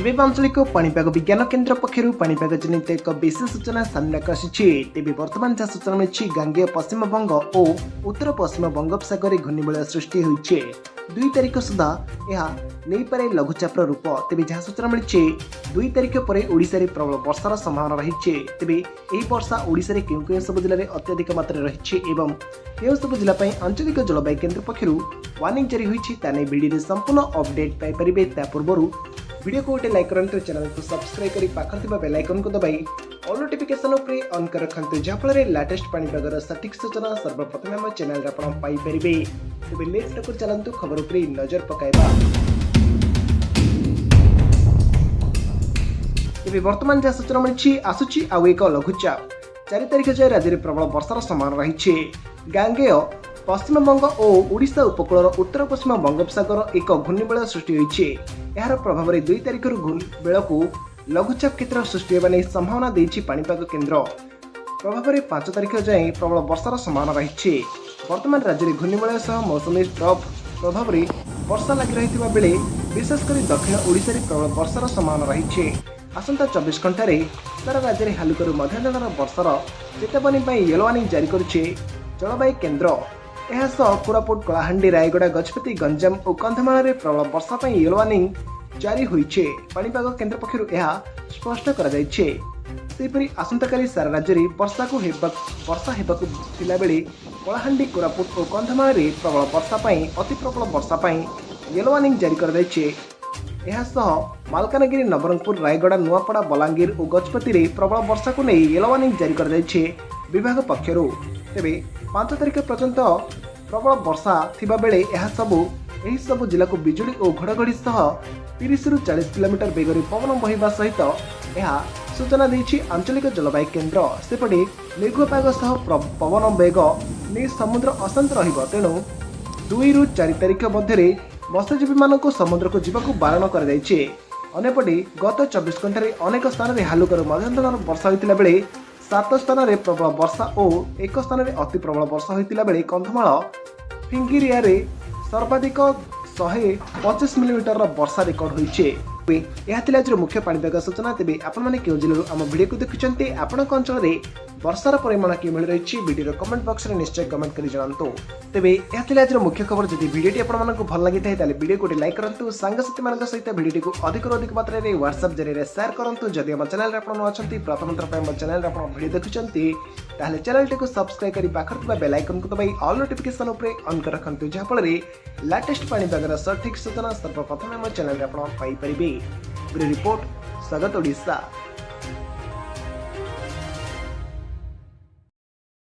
तेबे आंचलिक पाणीपाग विज्ञान केन्द्र पक्षर पाणीपाग जनित एक विशेष सूचना सामना तेबे वर्तमान जहाँ सूचना मिली गांगेय पश्चिम बंग और उत्तर पश्चिम बंगोपसागर घूर्णिबलय सृष्टि होइछे 2 तारिख सुधा यह नहीं पारे लघुचाप रूप तेबे जहाँ सूचना मिली 2 तारिख पर ओडिशा रे प्रबल वर्षार संभावना रही तेबे यही वर्षा ओडिशा रे केउ सब जिले में अत्यधिक मात्रा रही एवं केउ सब जिला आंचलिक जलवायु केन्द्र पक्षर वार्निंग जारी होइछि ताने वीडियो संपूर्ण अपडेट पाई परिबे ता पूर्व वीडियो को गोटे लाइक करंतु चैनल को सब्सक्राइब करी पाखर थिबा बेल आइकन को दबाई ऑल नोटिफिकेशन उपरे ऑन कर रखंतु जहाफल लेटेस्ट पाणीपागर सटीक सूचना सर्वप्रथम हम चैनल रे आपण पाई परिबे तेबे लेट्स को चलंतु खबर उपरे नजर पकाइबा। तेबे वर्तमान जहाँ सूचना मिली आसुची आउ एक लघुचाप 4 तारिख जाए राज्य में प्रबल वर्षार संभावना रही गांगेय पश्चिम बंग और ओडिशा उपकूल उत्तर पश्चिम बंगोपसागर एक घूर्णिबलय सृष्टि होइछे यार प्रभाव में 2 तारिख बेल को लघुचाप क्षेत्र सृष्टि होने संभावना देछि पाणीपाग केन्द्र प्रभाव में 5 तारिख जाए प्रबल वर्षार संभावना रही वर्तमान राज्य में घूर्णिबलय सह मौसमी ट्रफ प्रभाव में वर्षा लगी रही बेले विशेषकर दक्षिण ओडिशा रे प्रबल वर्षार संभावना रही आसंता 24 घंटे सारा राज्य में हालुकरू मध्यम धरणर वर्षार चेतावनी येलो वार्निंग जारी करुछे जलवायु केन्द्र कोरापुट कलाहांडी रायगड़ा गजपति गंजाम और कंधमाल में प्रबल वर्षा पर येलो वार्निंग जारी होइछे पाणीपाग केन्द्र पक्षर यह स्पष्ट करा जाइछे सेपरि आसंताकाली सारा राज्य में वर्षा हेबाकु थिला बेले कलाहांडी कोरापुट और कंधमाल में प्रबल वर्षा पर अति प्रबल वर्षा पर येलो वार्निंग जारी करा जाइछे मालकानगिरी नवरंगपुर रायगड़ा नुआपड़ा बलांगीर और गजपति में प्रबल वर्षा को नहीं येलो वार्निंग जारी करा जाइछे विभाग पक्षर तेबे 5 तारिख पर्यंत प्रबल वर्षा थिबा बेले यह सब जिला को बिजुली और घड़घड़ी सह 30 रु 40 किलोमीटर बेगर पवन बहिबा सहित यह सूचना देछि आंचलिक जलवायु केन्द्र सेपटे मेघपाग सह पवन बेग नहीं समुद्र अशांत रहिबो तेणु 2 रु 4 तारिख मध्य मत्स्यजीवी मानक समुद्र को जीवाकू बारण कर जाइछे अन्यपटे गत 24 घंटे अनेक स्थान में हालुकर मध्यम धरणर वर्षा होइतिला बेले 7 स्थान में प्रबल वर्षा और एक स्थान में अति प्रबल वर्षा होइतिला बेले कंधमाल फिंगिरिया रे सर्वाधिक 125 मिलीमीटर वर्षा रेकर्ड होइछे यह मुख्य पाणीपाग सूचना तेबे आपण माने केउ जिल्लारू आम वीडियो को देखुचंते आपनक अंचल रे वर्षार परिमाण कि मिल रही वीडियो कमेंट बॉक्स रे निश्चय कमेंट करी जणांतु तेबे यह मुख्य खबर जदि वीडियोटी आपनक भल लागि थाए ताले वीडियो को लाइक करंतु सांगसाथी मानक सहित वीडियोटी को अधिक मात्रा रे व्हाट्सएप जरिए शेयर करंतु जदि हम चैनल रे आपण अछंती प्रथम थर हम चैनल रे आपण वीडियो देखुचंती ताले चैनल टी को सब्सक्राइब करी पाखर थिबा बेल आइकन को दबाई ऑल नोटिफिकेशन उपरे ऑन कर रखंतु जहा फल रे लेटेस्ट पाणीपागर सटीक सूचना सर्वप्रथम हम चैनल रे आपण पाई परिबे। रिपोर्ट स्वागत ओडिशा।